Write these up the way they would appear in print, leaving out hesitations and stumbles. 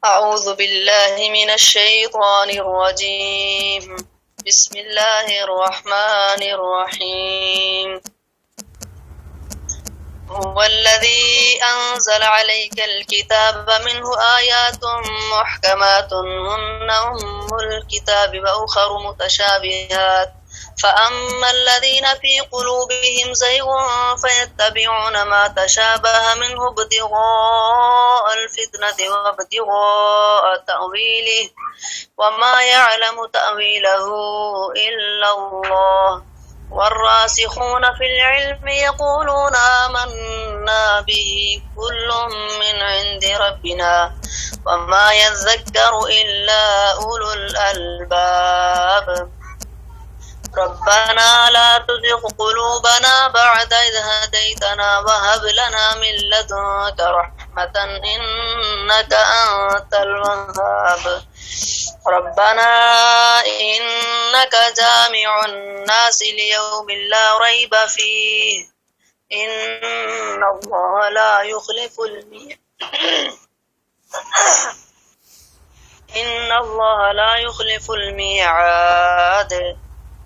أعوذ بالله من الشيطان الرجيم. بسم الله الرحمن الرحيم. هو الذي أنزل عليك الكتاب منه آيات محكمات هن أم الكتاب وأخر متشابهات فأما الذين في قلوبهم زيغ فيتبعون ما تشابه منه ابتغاء الفتنة وابتغاء تأويله وما يعلم تأويله إلا الله والراسخون في العلم يقولون آمنا به كل من عند ربنا وما يذكر إلا أولو الألباب. ربنا لا تزغ قلوبنا بعد إذ هديتنا وهب لنا من لدنك رحمة إنك أنت الوهاب. ربنا إنك جامع الناس ليوم لا ريب فيه إن الله لا يخلف الميعاد.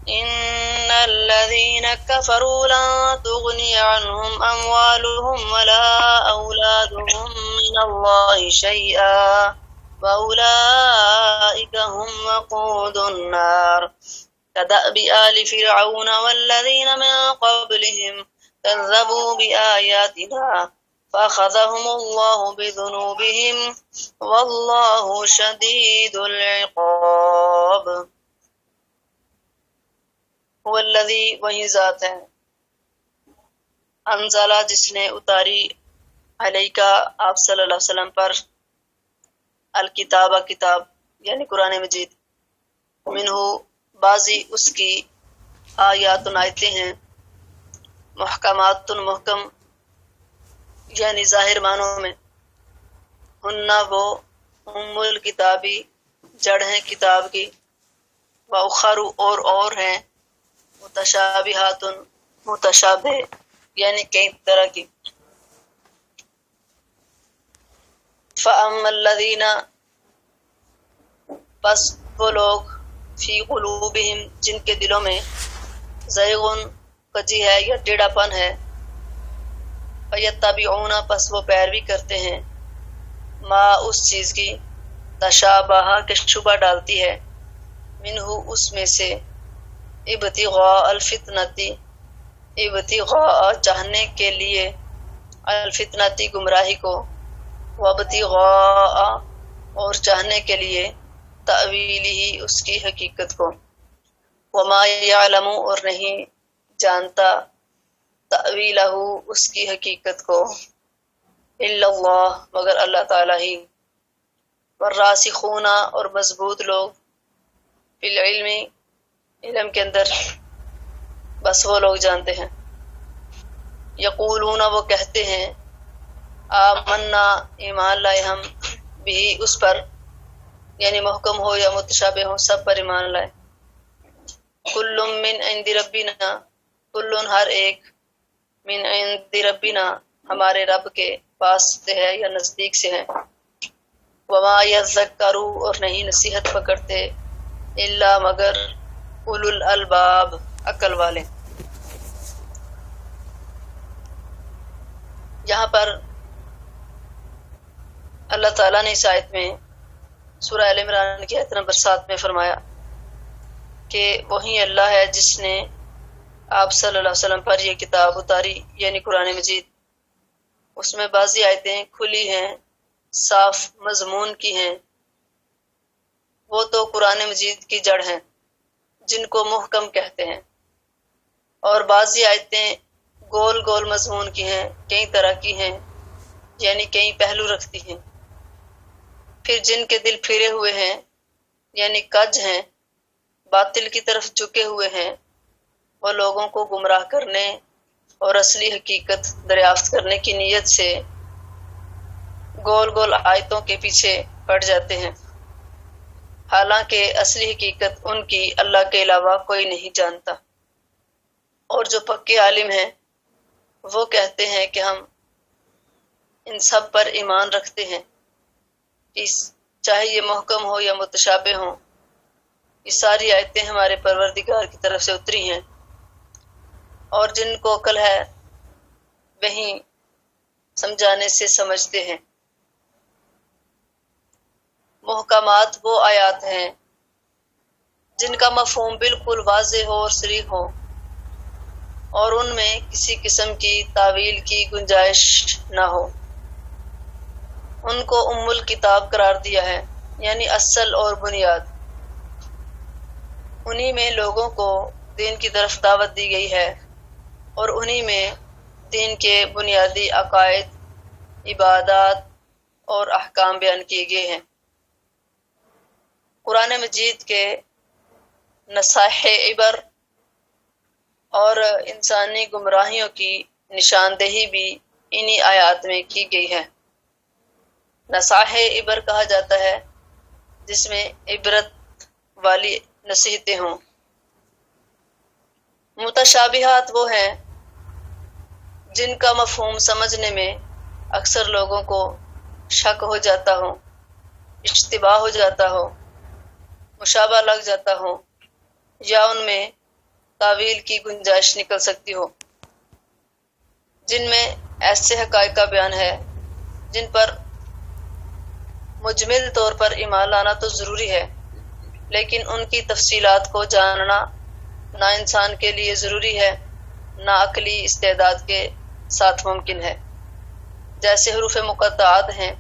إن الذين كفروا لن تغني عنهم أموالهم ولا أولادهم من الله شيئا وأولئك هم وقود النار. كدأب آل فرعون والذين من قبلهم كذبوا بآياتنا فأخذهم الله بذنوبهم والله شديد العقاب. هو الذی وہی ذات ہے انزلہ جس نے اتاری علیکہ آپ صلی اللہ علیہ وسلم پر الکتاب کتاب یعنی قرآن مجید منہ بعضی اس کی آیات آیتیں ہیں محکمات محکم یعنی ظاہر معنوں میں ہن وہ ام الکتابی جڑ ہیں کتاب کی وأخر اور ہیں متشابہات متشابہ یعنی کئی طرح کی. فَأَمَّا الَّذِينَ پس وہ لوگ فی قلوبہم جن کے دلوں میں زیغن کجی ہے یا ٹیڑھا پن ہے فَيَتَّبِعُونَ پس وہ پیروی کرتے ہیں ما اس چیز کی تشابہ کے شبہ ڈالتی ہے منہ اس میں سے ابتغاء الفتنتی ابتغاء چاہنے کے لیے الفتنتی گمراہی کو وابتغاء اور چاہنے کے لیے تأویلہ اس کی حقیقت کو وما یعلم اور نہیں جانتا تأویلہ اس کی حقیقت کو الا اللہ مگر اللہ تعالی ہی. والراسخون اور مضبوط لوگ فی العلم علم کے اندر بس وہ لوگ جانتے ہیں. یقولون وہ کہتے ہیں آمنا ایمان لائے ہم بھی اس پر یعنی محکم ہو یا متشابہ ہو سب پر ایمان لائے. کل من عند ربنا کل ہر ایک من عند ربنا ہمارے رب کے پاس سے ہے یا نزدیک سے ہے. وما یذکروا اور نہیں نصیحت پکڑتے الا مگر اولو الالباب عقل والے. یہاں پر اللہ تعالیٰ نے اس آیت میں سورہ آل عمران کی آیت نمبر 7 میں فرمایا کہ وہی اللہ ہے جس نے آپ صلی اللہ علیہ وسلم پر یہ کتاب اتاری یعنی قرآن مجید. اس میں بعضی آیتیں کھلی ہیں صاف مضمون کی ہیں وہ تو قرآن مجید کی جڑ ہیں جن کو محکم کہتے ہیں اور بعضی آیتیں گول گول مضمون کی ہیں کئی طرح کی ہیں یعنی کئی پہلو رکھتی ہیں. پھر جن کے دل پھرے ہوئے ہیں یعنی کج ہیں باطل کی طرف جھکے ہوئے ہیں وہ لوگوں کو گمراہ کرنے اور اصلی حقیقت دریافت کرنے کی نیت سے گول گول آیتوں کے پیچھے پڑ جاتے ہیں حالانکہ اصلی حقیقت ان کی اللہ کے علاوہ کوئی نہیں جانتا. اور جو پکے عالم ہیں وہ کہتے ہیں کہ ہم ان سب پر ایمان رکھتے ہیں. چاہے یہ محکم ہو یا متشابہ ہو، یہ ساری آیتیں ہمارے پروردگار کی طرف سے اتری ہیں، اور جن کو عقل ہے وہی سمجھانے سے سمجھتے ہیں۔ محکمات وہ آیات ہیں جن کا مفہوم بالکل واضح ہو اور صریح ہو، اور ان میں کسی قسم کی تعویل کی گنجائش نہ ہو۔ ان کو ام الکتاب قرار دیا ہے، یعنی اصل اور بنیاد۔ انہی میں لوگوں کو دین کی طرف دعوت دی گئی ہے، اور انہی میں دین کے بنیادی عقائد، عبادات اور احکام بیان کیے گئے ہیں۔ قرآن مجید کے نصائح عبر اور انسانی گمراہیوں کی نشاندہی بھی انہی آیات میں کی گئی ہے۔ نصائح عبر کہا جاتا ہے جس میں عبرت والی نصیحتیں ہوں۔ متشابہات وہ ہیں جن کا مفہوم سمجھنے میں اکثر لوگوں کو شک ہو جاتا ہو، اشتباہ ہو جاتا ہو، مشابہ لگ جاتا ہو، یا ان میں تعویل کی گنجائش نکل سکتی ہو، جن میں ایسے حقائق کا بیان ہے جن پر مجمل طور پر ایمان لانا تو ضروری ہے، لیکن ان کی تفصیلات کو جاننا نہ انسان کے لیے ضروری ہے، نہ عقلی استعداد کے ساتھ ممکن ہے۔ جیسے حروف مقطعات ہیں،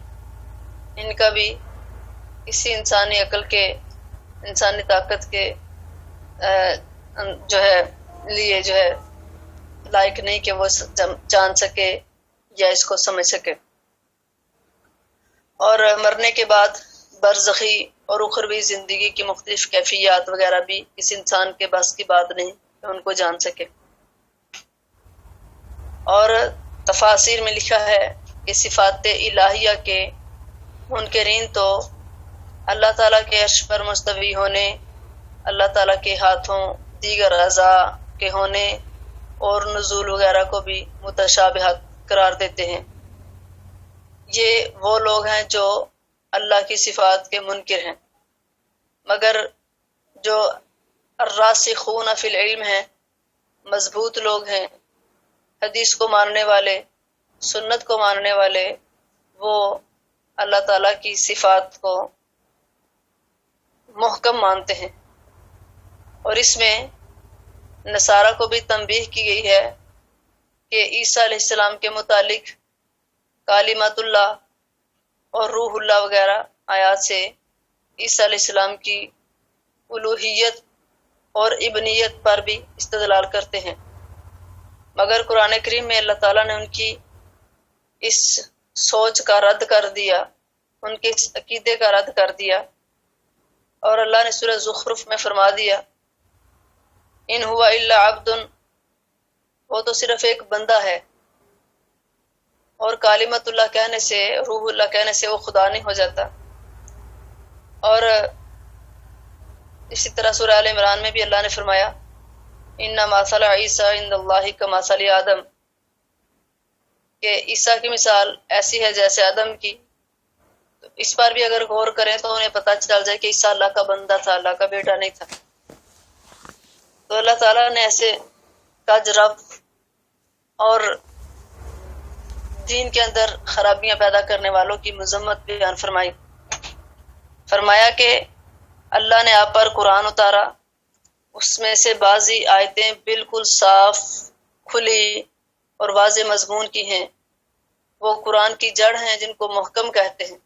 ان کا بھی کسی انسانی عقل کے، انسانی طاقت کے لیے لائق نہیں کہ وہ جان سکے یا اس کو سمجھ سکے۔ اور مرنے کے بعد برزخی اور اخروی زندگی کی مختلف کیفیات وغیرہ بھی اس انسان کے بس کی بات نہیں کہ ان کو جان سکے۔ اور تفاسیر میں لکھا ہے کہ صفات الہیہ کے منکرین تو اللہ تعالیٰ کے عرش پر مستوی ہونے، اللہ تعالیٰ کے ہاتھوں دیگر اعضاء کے ہونے اور نزول وغیرہ کو بھی متشابہات قرار دیتے ہیں۔ یہ وہ لوگ ہیں جو اللہ کی صفات کے منکر ہیں، مگر جو الراسخون فی العلم ہیں، مضبوط لوگ ہیں، حدیث کو ماننے والے، سنت کو ماننے والے، وہ اللہ تعالیٰ کی صفات کو محکم مانتے ہیں۔ اور اس میں نصارہ کو بھی تنبیہ کی گئی ہے کہ عیسیٰ علیہ السلام کے متعلق کلمۃ اللہ اور روح اللہ وغیرہ آیات سے عیسیٰ علیہ السلام کی الوہیت اور ابنیت پر بھی استدلال کرتے ہیں، مگر قرآن کریم میں اللہ تعالیٰ نے ان کی اس سوچ کا رد کر دیا، ان کے اس عقیدے کا رد کر دیا، اور اللہ نے سورہ زخرف میں فرما دیا ان ہوا الا عبد، وہ تو صرف ایک بندہ ہے، اور کلمۃ اللہ کہنے سے، روح اللہ کہنے سے وہ خدا نہیں ہو جاتا۔ اور اسی طرح سورہ آل عمران میں بھی اللہ نے فرمایا ان مثل عیسیٰ عند اللہ کمثل آدم، کہ عیسیٰ کی مثال ایسی ہے جیسے آدم کی۔ تو اس پر بھی اگر غور کریں تو انہیں پتہ چل جائے کہ عیسیٰ اللہ کا بندہ تھا، اللہ کا بیٹا نہیں تھا۔ تو اللہ تعالیٰ نے ایسے کج رب اور دین کے اندر خرابیاں پیدا کرنے والوں کی مذمت بیان فرمائی۔ فرمایا کہ اللہ نے آپ پر قرآن اتارا، اس میں سے بعضی آیتیں بالکل صاف، کھلی اور واضح مضمون کی ہیں، وہ قرآن کی جڑ ہیں جن کو محکم کہتے ہیں،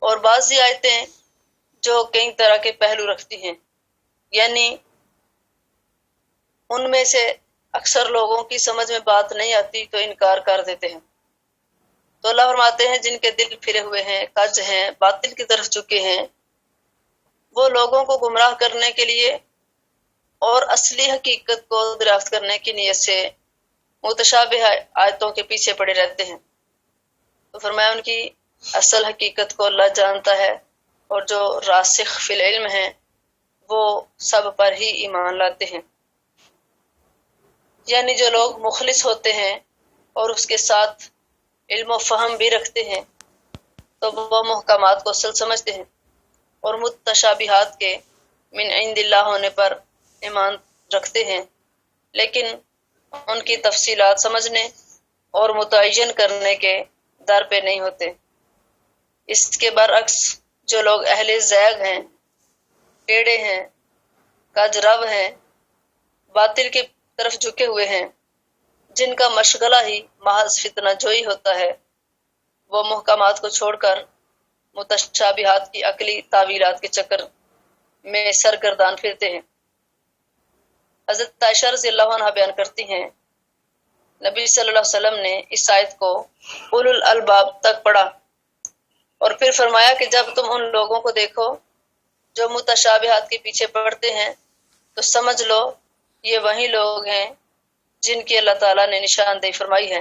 اور بعضی آیتیں جو کئی طرح کے پہلو رکھتی ہیں، یعنی ان میں سے اکثر لوگوں کی سمجھ میں بات نہیں آتی تو انکار کر دیتے ہیں۔ تو اللہ فرماتے ہیں جن کے دل پھرے ہوئے ہیں، کج ہیں، باطل کی طرف چکے ہیں، وہ لوگوں کو گمراہ کرنے کے لیے اور اصلی حقیقت کو دریافت کرنے کی نیت سے متشابہ آیتوں کے پیچھے پڑے رہتے ہیں۔ تو فرمایا ان کی اصل حقیقت کو اللہ جانتا ہے، اور جو راسخ فی العلم ہیں وہ سب پر ہی ایمان لاتے ہیں۔ یعنی جو لوگ مخلص ہوتے ہیں اور اس کے ساتھ علم و فہم بھی رکھتے ہیں تو وہ محکمات کو اصل سمجھتے ہیں، اور متشابہات کے من عند اللہ ہونے پر ایمان رکھتے ہیں، لیکن ان کی تفصیلات سمجھنے اور متعین کرنے کے در پہ نہیں ہوتے۔ اس کے برعکس جو لوگ اہل زیغ ہیں، ٹیڑے ہیں، کجرو ہیں، باطل کی طرف جھکے ہوئے ہیں، جن کا مشغلہ ہی محض فتنہ جوئی ہوتا ہے، وہ محکمات کو چھوڑ کر متشابہات کی عقلی تعویلات کے چکر میں سرگردان پھرتے ہیں۔ حضرت عائشہ رضی اللہ عنہ بیان کرتی ہیں، نبی صلی اللہ علیہ وسلم نے اس آیت کو اولو الالباب تک پڑھا اور پھر فرمایا کہ جب تم ان لوگوں کو دیکھو جو متشابہات کے پیچھے پڑتے ہیں تو سمجھ لو یہ وہی لوگ ہیں جن کی اللہ تعالیٰ نے نشاندہی فرمائی ہے،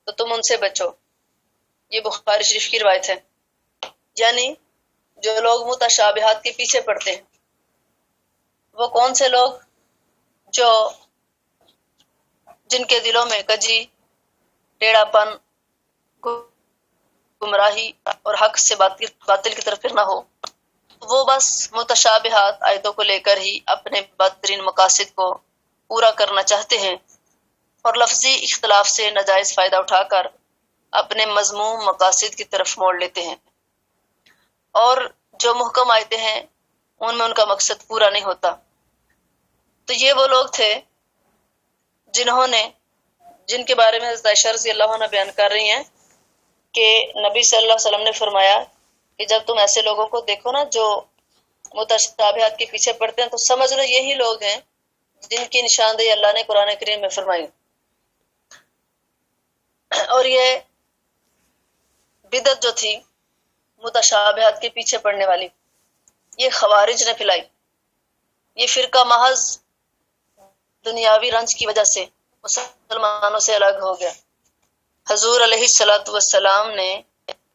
تو تم ان سے بچو۔ یہ بخاری شریف کی روایت ہے۔ یعنی جو لوگ متشابہات کے پیچھے پڑتے ہیں وہ کون سے لوگ؟ جو جن کے دلوں میں کجی، ٹیڑھا پن، گمراہی اور حق سے باطل کی طرف پھرنا ہو، وہ بس متشابہات آیتوں کو لے کر ہی اپنے بدترین مقاصد کو پورا کرنا چاہتے ہیں اور لفظی اختلاف سے ناجائز فائدہ اٹھا کر اپنے مذموم مقاصد کی طرف موڑ لیتے ہیں، اور جو محکم آیتیں ہیں ان میں ان کا مقصد پورا نہیں ہوتا۔ تو یہ وہ لوگ تھے جن کے بارے میں حضرت عائشہ رضی اللہ عنہ بیان کر رہی ہیں کہ نبی صلی اللہ علیہ وسلم نے فرمایا کہ جب تم ایسے لوگوں کو دیکھو نا جو متشابہات کے پیچھے پڑتے ہیں تو سمجھ لو یہی لوگ ہیں جن کی نشاندہی اللہ نے قرآن کریم میں فرمائی۔ اور یہ بدعت جو تھی متشابہات کے پیچھے پڑنے والی، یہ خوارج نے پھیلائی۔ یہ فرقہ محض دنیاوی رنج کی وجہ سے مسلمانوں سے الگ ہو گیا۔ حضور علیہ الصلوۃ والسلام نے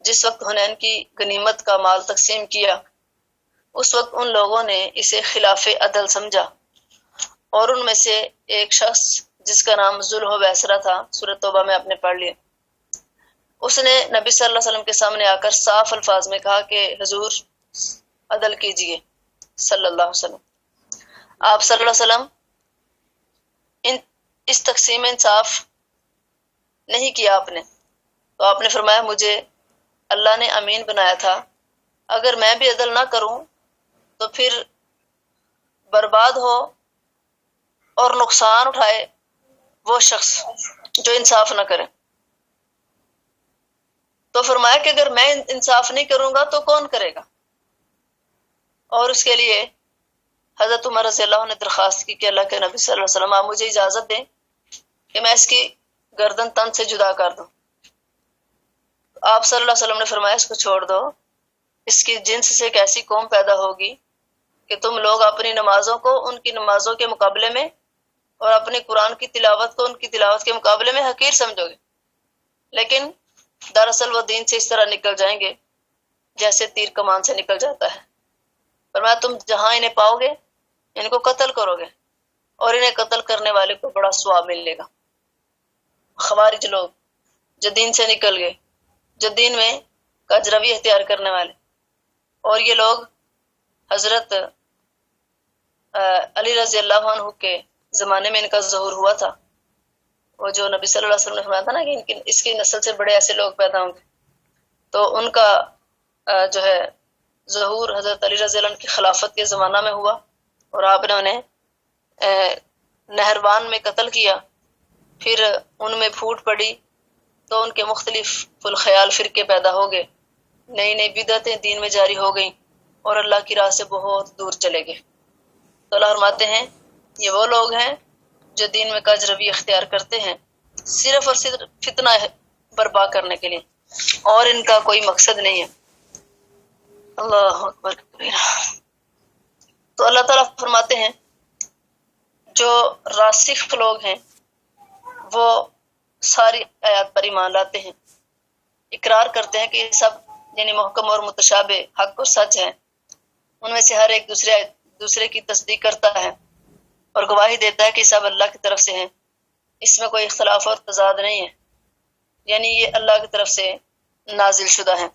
جس وقت حنین کی غنیمت کا مال تقسیم کیا، اس وقت ان لوگوں نے اسے خلاف عدل سمجھا، اور ان میں سے ایک شخص جس کا نام ذوالح ویسرہ تھا، سورۃ توبہ میں آپ نے پڑھ لیا، اس نے نبی صلی اللہ علیہ وسلم کے سامنے آ کر صاف الفاظ میں کہا کہ حضور عدل کیجئے صلی اللہ علیہ وسلم۔ آپ صلی اللہ علیہ وسلم اس تقسیم انصاف نہیں کیا آپ نے، تو آپ نے فرمایا مجھے اللہ نے امین بنایا تھا، اگر میں بھی عدل نہ کروں تو پھر برباد ہو اور نقصان اٹھائے وہ شخص جو انصاف نہ کرے۔ تو فرمایا کہ اگر میں انصاف نہیں کروں گا تو کون کرے گا؟ اور اس کے لیے حضرت عمر رضی اللہ عنہ نے درخواست کی کہ اللہ کے نبی صلی اللہ علیہ وسلم آپ مجھے اجازت دیں کہ میں اس کی گردن تن سے جدا کر دوں۔ آپ صلی اللہ علیہ وسلم نے فرمایا اس کو چھوڑ دو، اس کی جنس سے ایک ایسی قوم پیدا ہوگی کہ تم لوگ اپنی نمازوں کو ان کی نمازوں کے مقابلے میں اور اپنے قرآن کی تلاوت کو ان کی تلاوت کے مقابلے میں حقیر سمجھو گے، لیکن دراصل وہ دین سے اس طرح نکل جائیں گے جیسے تیر کمان سے نکل جاتا ہے۔ فرمایا تم جہاں انہیں پاؤ گے ان کو قتل کرو گے اور انہیں قتل کرنے والے کو بڑا ثواب ملے گا۔ خوارج لوگ جو دین سے نکل گئے، جو دین میں کجروی اختیار کرنے والے، اور یہ لوگ حضرت علی رضی اللہ عنہ کے زمانے میں ان کا ظہور ہوا تھا، وہ جو نبی صلی اللہ علیہ وسلم نے فرمایا تھا نا کہ اس کی نسل سے بڑے ایسے لوگ پیدا ہوں گے، تو ان کا جو ہے ظہور حضرت علی رضی اللہ عنہ کی خلافت کے زمانہ میں ہوا، اور آپ نے انہیں نہروان میں قتل کیا۔ پھر ان میں پھوٹ پڑی تو ان کے مختلف الخیال فرقے پیدا ہو گئے، نئی نئی بدعتیں دین میں جاری ہو گئیں اور اللہ کی راہ سے بہت دور چلے گئے۔ تو اللہ فرماتے ہیں یہ وہ لوگ ہیں جو دین میں کج روی اختیار کرتے ہیں صرف اور صرف فتنہ برپا کرنے کے لیے، اور ان کا کوئی مقصد نہیں ہے۔ اللہ اکبر کبیرہ۔ تو اللہ تعالیٰ فرماتے ہیں جو راسخ لوگ ہیں وہ ساری آیات پر ایمان لاتے ہیں، اقرار کرتے ہیں کہ یہ سب یعنی محکم اور متشابہ حق اور سچ ہیں، ان میں سے ہر ایک دوسرے کی تصدیق کرتا ہے اور گواہی دیتا ہے کہ سب اللہ کی طرف سے ہیں، اس میں کوئی اختلاف اور تضاد نہیں ہے، یعنی یہ اللہ کی طرف سے نازل شدہ ہیں۔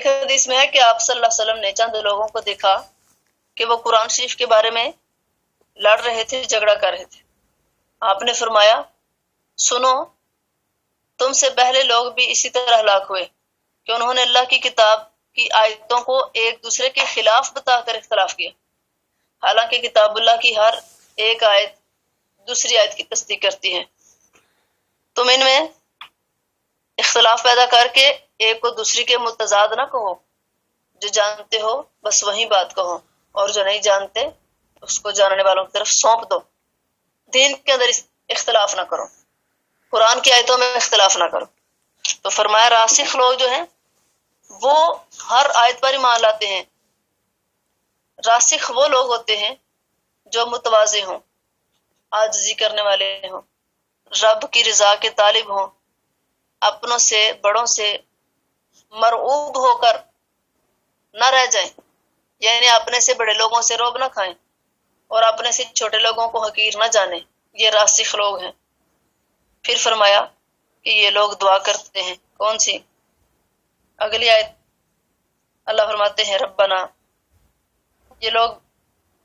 ایک حدیث میں ہے کہ آپ صلی اللہ علیہ وسلم نے چند لوگوں کو دیکھا کہ وہ قرآن شریف کے بارے میں لڑ رہے تھے، جھگڑا کر رہے تھے۔ آپ نے فرمایا سنو، تم سے پہلے لوگ بھی اسی طرح ہلاک ہوئے کہ انہوں نے اللہ کی کتاب کی آیتوں کو ایک دوسرے کے خلاف بتا کر اختلاف کیا، حالانکہ کتاب اللہ کی ہر ایک آیت دوسری آیت کی تصدیق کرتی ہے۔ تم ان میں اختلاف پیدا کر کے ایک کو دوسری کے متضاد نہ کہو، جو جانتے ہو بس وہی بات کہو، اور جو نہیں جانتے اس کو جاننے والوں کی طرف سونپ دو۔ دین کے اندر اختلاف نہ کرو، قرآن کی آیتوں میں اختلاف نہ کرو۔ تو فرمایا راسخ لوگ جو ہیں وہ ہر آیت پر ایمان لاتے ہیں۔ راسخ وہ لوگ ہوتے ہیں جو متواضع ہوں، عاجزی کرنے والے ہوں، رب کی رضا کے طالب ہوں، اپنوں سے بڑوں سے مرعوب ہو کر نہ رہ جائیں، یعنی اپنے سے بڑے لوگوں سے روب نہ کھائیں اور اپنے سے چھوٹے لوگوں کو حقیر نہ جانیں۔ یہ راسخ لوگ ہیں۔ پھر فرمایا کہ یہ لوگ دعا کرتے ہیں، کون سی؟ اگلی آیت اللہ فرماتے ہیں ربنا، یہ لوگ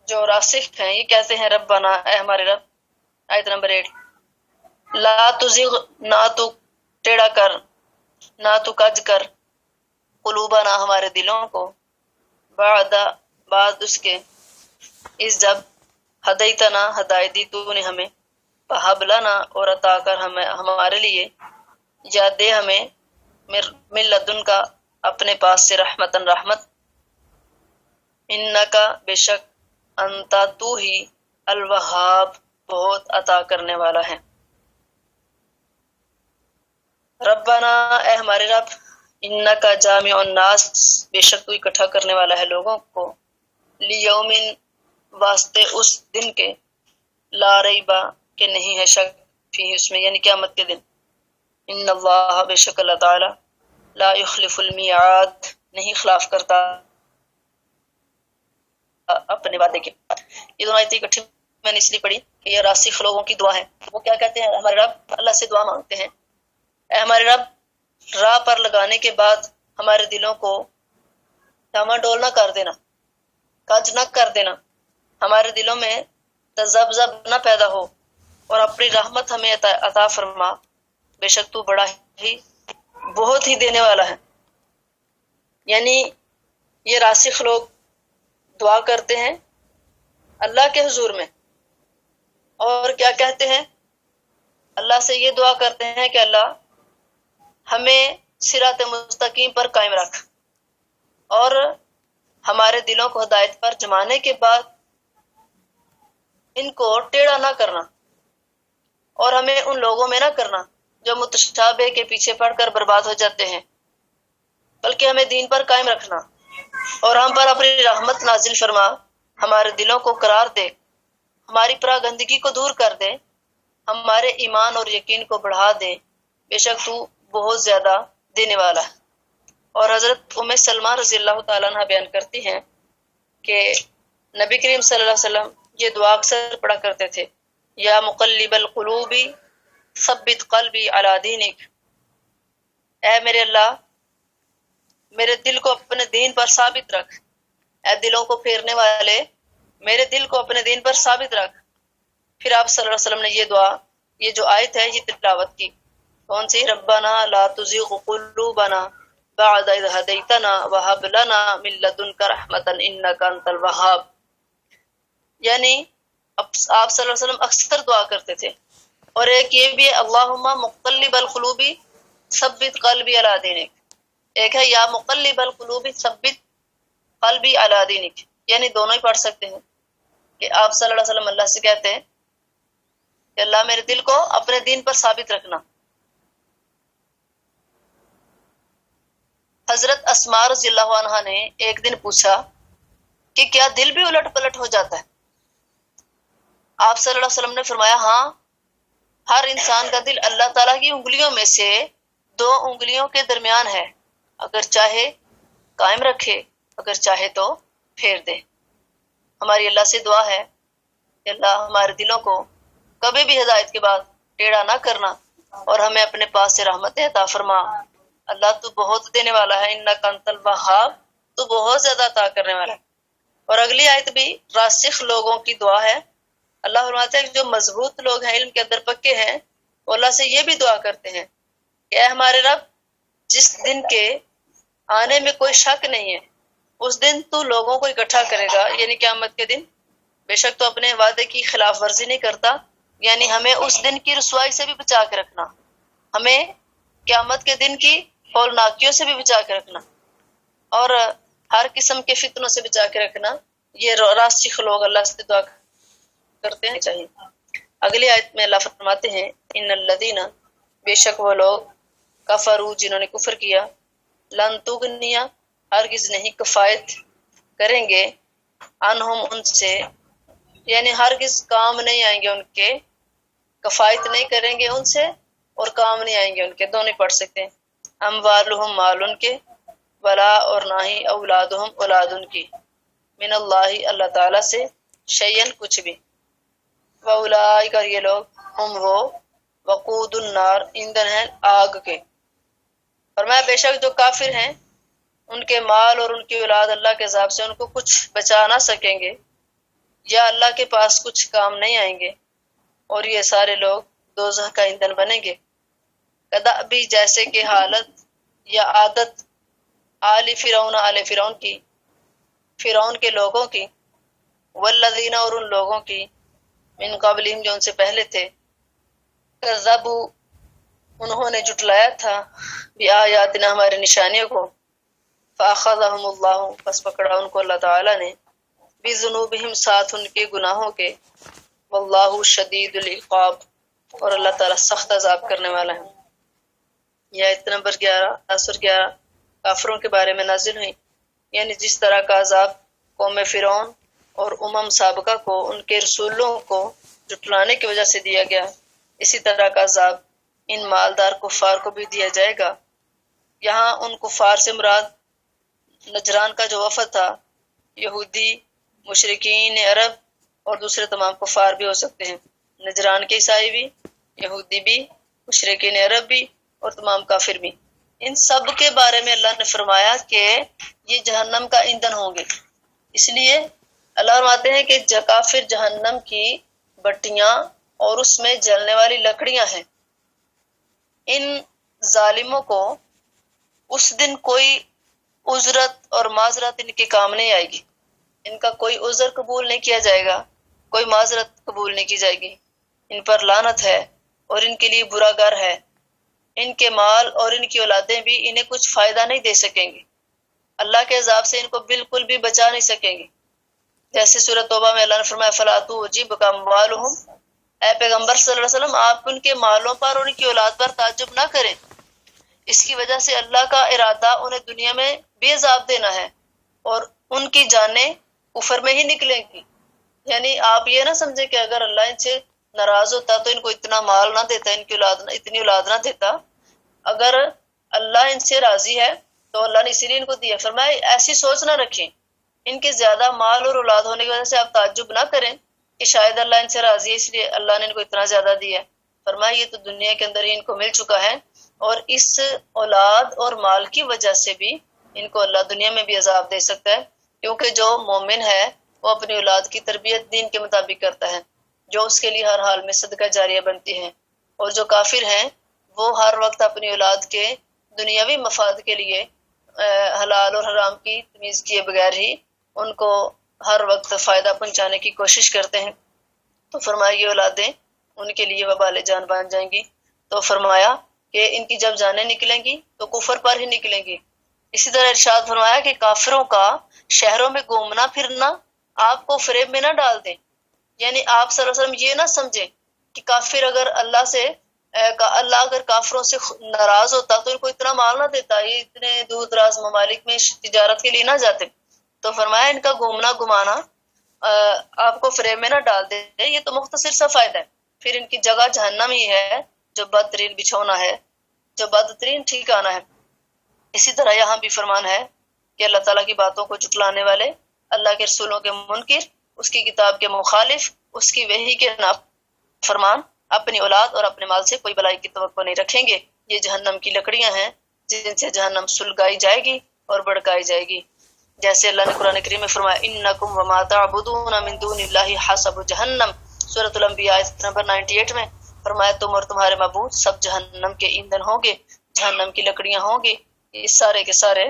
جو راسخ ہیں یہ کہتے ہیں ربنا، اے ہمارے رب۔ آیت نمبر 8، لا تزغ، نہ تو ٹیڑھا کر، نہ تو کج کر، قلوبنا، ہمارے دلوں کو، بعد اس کے، اس جب ہدیتنا، ہدایت دی تو نے ہمیں، وہب لنا، اور عطا کر ہمارے لیے، یا دے ہمیں، من لدن کا، اپنے پاس سے، رحمتن، رحمت، انکا، بے شک، انتا، تو ہی، الوہاب، بہت عطا کرنے والا ہے۔ ربنا، اے ہمارے رب، انکا جامع الناس، بے شک تو اکٹھا کرنے والا ہے لوگوں کو، لیومن، واسطے اس دن کے، لا ریبا، کہ نہیں ہے شک، فی، اس میں، یعنی قیامت کے دن، ان اللہ، بے شک اللہ تعالی، لا یخلف المیعاد، نہیں خلاف کرتا اپنے وعدے کے۔ یہ دونوں آیتیں اکٹھی میں نے اس لیے پڑھی کہ یہ راسخ لوگوں کی دعا ہے۔ وہ کیا کہتے ہیں؟ ہمارے رب، اللہ سے دعا مانگتے ہیں، اے ہمارے رب، راہ پر لگانے کے بعد ہمارے دلوں کو ڈاما ڈول نہ کر دینا، کج نہ کر دینا، ہمارے دلوں میں تذبذب نہ پیدا ہو، اور اپنی رحمت ہمیں عطا فرما، بے شک تو بڑا ہی، بہت ہی دینے والا ہے۔ یعنی یہ راسخ لوگ دعا کرتے ہیں اللہ کے حضور میں، اور کیا کہتے ہیں؟ اللہ سے یہ دعا کرتے ہیں کہ اللہ ہمیں صراط مستقیم پر قائم رکھ، اور ہمارے دلوں کو ہدایت پر جمانے کے بعد ان کو ٹیڑھا نہ کرنا، اور ہمیں ان لوگوں میں نہ کرنا جو متشابہ کے پیچھے پڑ کر برباد ہو جاتے ہیں، بلکہ ہمیں دین پر قائم رکھنا، اور ہم پر اپنی رحمت نازل فرما، ہمارے دلوں کو قرار دے، ہماری پراگندگی کو دور کر دے، ہمارے ایمان اور یقین کو بڑھا دے، بے شک تو بہت زیادہ دینے والا ہے۔ اور حضرت ام سلمہ رضی اللہ تعالیٰ عنہ بیان کرتی ہیں کہ نبی کریم صلی اللہ علیہ وسلم یہ دعا اکثر پڑھا کرتے تھے، یا مقلب القلوب ثبت قلبی علی دینک، اے میرے اللہ، میرے دل کو اپنے دین پر ثابت رکھ، اے دلوں کو پھیرنے والے، میرے دل کو اپنے دین پر ثابت رکھ۔ پھر آپ صلی اللہ علیہ وسلم نے یہ دعا، یہ جو آیت ہے یہ تلاوت کی، کون سی؟ ربنا لا تزغ قلوبنا بعد اذ ہدیتنا وہب لنا من لدنک رحمتا انک انت الوہاب۔ یعنی آپ صلی اللہ علیہ وسلم اکثر دعا کرتے تھے۔ اور ایک یہ بھی ہے اللہم مقلب القلوب ثبت قلبی علی دینک، ایک ہے یا مقلب القلوب ثبت قلبی علی دینک، یعنی دونوں ہی پڑھ سکتے ہیں کہ آپ صلی اللہ علیہ وسلم اللہ سے کہتے ہیں کہ اللہ میرے دل کو اپنے دین پر ثابت رکھنا۔ حضرت اسماء رضی اللہ عنہا نے ایک دن پوچھا کہ کیا دل بھی الٹ پلٹ ہو جاتا ہے؟ آپ صلی اللہ علیہ وسلم نے فرمایا ہاں، ہر انسان کا دل اللہ تعالیٰ کی انگلیوں میں سے 2 انگلیوں کے درمیان ہے، اگر چاہے قائم رکھے، اگر چاہے تو پھیر دے۔ ہماری اللہ سے دعا ہے کہ اللہ ہمارے دلوں کو کبھی بھی ہدایت کے بعد ٹیڑھا نہ کرنا، اور ہمیں اپنے پاس سے رحمت عطا فرما، اللہ تو بہت دینے والا ہے، انک انت الوہاب، تو بہت زیادہ عطا کرنے والا ہے۔ اور اگلی آیت بھی راسخ لوگوں کی دعا ہے۔ اللہ فرماتا ہے کہ جو مضبوط لوگ ہیں، علم کے اندر پکے ہیں، وہ اللہ سے یہ بھی دعا کرتے ہیں کہ اے ہمارے رب، جس دن کے آنے میں کوئی شک نہیں ہے، اس دن تو لوگوں کو اکٹھا کرے گا، یعنی قیامت کے دن، بے شک تو اپنے وعدے کی خلاف ورزی نہیں کرتا، یعنی ہمیں اس دن کی رسوائی سے بھی بچا کے رکھنا، ہمیں قیامت کے دن کی ہولناکیوں سے بھی بچا کے رکھنا، اور ہر قسم کے فتنوں سے بچا کے رکھنا۔ یہ راسخ لوگ اللہ سے دعا کرتے ہیں چاہیے۔ اگلی آیت میں اللہ فرماتے ہیں ان الذین، بے شک وہ لوگ، کفروا، جنہوں نے کفر کیا، لن تغنیا، ہرگز نہیں کفایت کریں گے، عنہم، ان سے، یعنی ہرگز کام نہیں آئیں گے ان کے، کفایت نہیں کریں گے ان سے اور کام نہیں آئیں گے ان کے، دونوں پڑھ سکتے ہیں، اموالہم، مال ان کے، ولا، اور نہ ہی، اولادہم، اولاد ان کی، من اللہ، اللہ تعالیٰ سے، شیئن، کچھ بھی، واولئک، اور یہ لوگ، ہم وہ، وقود النار، ایندھن ہیں آگ کے۔ فرمایا بے شک جو کافر ہیں، ان کے مال اور ان کی اولاد اللہ کے عذاب سے ان کو کچھ بچا نہ سکیں گے، یا اللہ کے پاس کچھ کام نہیں آئیں گے، اور یہ سارے لوگ دوزخ کا ایندھن بنیں گے۔ کدأبی، جیسے کہ حالت یا عادت، آل فرعون، آل فرعون کی، فرعون کے لوگوں کی، والذین، اور ان لوگوں کی، من قبلہم، جو ان سے پہلے تھے، کذبوا، انہوں نے جھٹلایا تھا، بآیاتنا، ہماری نشانیوں کو، فأخذہم اللہ، پس پکڑا ان کو اللہ تعالیٰ نے، بذنوبہم، ساتھ ان کے گناہوں کے، واللہ شدید العقاب، اور اللہ تعالیٰ سخت عذاب کرنے والا ہے۔ یہ آیت نمبر 11، 10 اور 11 کافروں کے بارے میں نازل ہوئی، یعنی جس طرح کا عذاب قوم فرعون اور سابقہ کو ان کے رسولوں کو جھٹلانے کی وجہ سے دیا گیا، اسی طرح کا عذاب ان مالدار کفار کو بھی دیا جائے گا۔ یہاں ان کفار سے مراد نجران کا جو وفد تھا، یہودی، مشرکین عرب اور دوسرے تمام کفار بھی ہو سکتے ہیں، نجران کے عیسائی بھی، یہودی بھی، مشرکین عرب بھی، اور تمام کافر بھی، ان سب کے بارے میں اللہ نے فرمایا کہ یہ جہنم کا ایندھن ہوں گے۔ اس لیے اللہ فرماتے ہیں کہ کافر جہنم کی بٹیاں اور اس میں جلنے والی لکڑیاں ہیں۔ ان ظالموں کو اس دن کوئی عذرت اور معذرت ان کے کام نہیں آئے گی، ان کا کوئی عذر قبول نہیں کیا جائے گا، کوئی معذرت قبول نہیں کی جائے گی، ان پر لعنت ہے اور ان کے لیے برا گھر ہے، ان کے مال اور ان کی اولادیں بھی انہیں کچھ فائدہ نہیں دے سکیں گے، اللہ کے عذاب سے ان کو بالکل بھی بچا نہیں سکیں گے۔ جیسے سورۃ توبہ میں اللہ نے فرمایا فَلَا تُعْجِبْكَ أَمْوَالُهُمْ، اے پیغمبر صلی اللہ علیہ وسلم آپ ان کے مالوں پر اور ان کی اولاد پر تعجب نہ کریں، اس کی وجہ سے اللہ کا ارادہ انہیں دنیا میں بھی عذاب دینا ہے اور ان کی جانیں کفر میں ہی نکلیں گی۔ یعنی آپ یہ نہ سمجھیں کہ اگر اللہ ان سے ناراض ہوتا تو ان کو اتنا مال نہ دیتا، ان کی اتنی اولاد نہ دیتا، اگر اللہ ان سے راضی ہے تو اللہ نے اسی لیے ان کو دیا۔ فرمایا ایسی سوچ نہ رکھیں، ان کے زیادہ مال اور اولاد ہونے کی وجہ سے آپ تعجب نہ کریں کہ شاید اللہ ان سے راضی ہے اس لیے اللہ نے ان کو اتنا زیادہ دیا۔ فرمایا یہ تو دنیا کے اندر ہی ان کو مل چکا ہے، اور اس اولاد اور مال کی وجہ سے بھی ان کو اللہ دنیا میں بھی عذاب دے سکتا ہے، کیونکہ جو مومن ہے وہ اپنی اولاد کی تربیت دین کے مطابق کرتا ہے، جو اس کے لیے ہر حال میں صدقہ جاریہ بنتی ہے، اور جو کافر ہیں وہ ہر وقت اپنی اولاد کے دنیاوی مفاد کے لیے حلال اور حرام کی تمیز کیے بغیر ہی ان کو ہر وقت فائدہ پہنچانے کی کوشش کرتے ہیں۔ تو فرمایا یہ اولادیں ان کے لیے وبال جان بن جائیں گی۔ تو فرمایا کہ ان کی جب جانیں نکلیں گی تو کفر پر ہی نکلیں گی۔ اسی طرح ارشاد فرمایا کہ کافروں کا شہروں میں گھومنا پھرنا آپ کو فریب میں نہ ڈال دیں، یعنی آپ صلی اللہ علیہ وسلم یہ نہ سمجھیں کہ کافر اگر اللہ اگر کافروں سے ناراض ہوتا تو ان کو اتنا مال نہ دیتا، یہ اتنے دور دراز ممالک میں تجارت کے لیے نہ جاتے۔ تو فرمایا ان کا گھومنا گھمانا آپ کو فریب میں نہ ڈال دے، یہ تو مختصر سا فائدہ ہے، پھر ان کی جگہ جہنم ہی ہے جو بدترین بچھونا ہے، جو بدترین ٹھکانہ ہے۔ اسی طرح یہاں بھی فرمان ہے کہ اللہ تعالیٰ کی باتوں کو جھٹلانے والے، اللہ کے رسولوں کے منکر، اس کی کتاب کے مخالف، اس کی وحی کے نافرمان اپنی اولاد اور اپنے مال سے کوئی بلائی کی توقع نہیں رکھیں گے، یہ جہنم کی لکڑیاں ہیں جن سے جہنم سلگائی جائے گی اور بڑکائی جائے گی. جیسے اللہ نے قرآن کریم میں فرمایا انکم وما تعبدون من دون اللہ حسب جہنم، سورۃ الانبیاء آیت نمبر 98 میں فرمایا تم اور تمہارے معبود سب جہنم کے ایندھن ہوں گے، جہنم کی لکڑیاں ہوں گی، یہ سارے کے سارے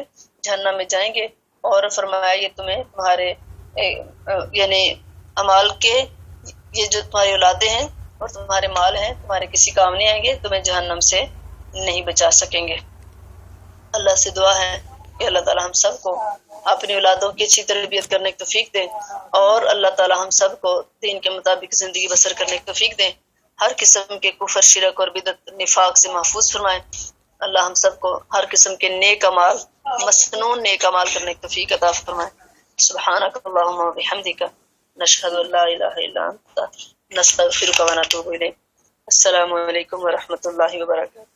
جہنم میں جائیں گے. اور فرمایا یہ تمہیں تمہارے یعنی اعمال کے یہ جو تمہاری اولادیں ہیں اور تمہارے مال ہیں تمہارے کسی کام نہیں آئیں گے، تمہیں جہنم سے نہیں بچا سکیں گے. اللہ سے دعا ہے کہ اللہ تعالی ہم سب کو اپنی اولادوں کی اچھی تربیت کرنے کی توفیق دے، اور اللہ تعالی ہم سب کو دین کے مطابق زندگی بسر کرنے کی توفیق دے، ہر قسم کے کفر، شرک اور بدعت، نفاق سے محفوظ فرمائے. اللہ ہم سب کو ہر قسم کے نیک اعمال، مسنون نیک اعمال کرنے کی توفیق عطا فرمائے. سبحانک اللہم و بحمدک نشہد ان لا الہ الا انت نستغفرک و نتوب الیک. السلام علیکم ورحمۃ اللہ وبرکاتہ.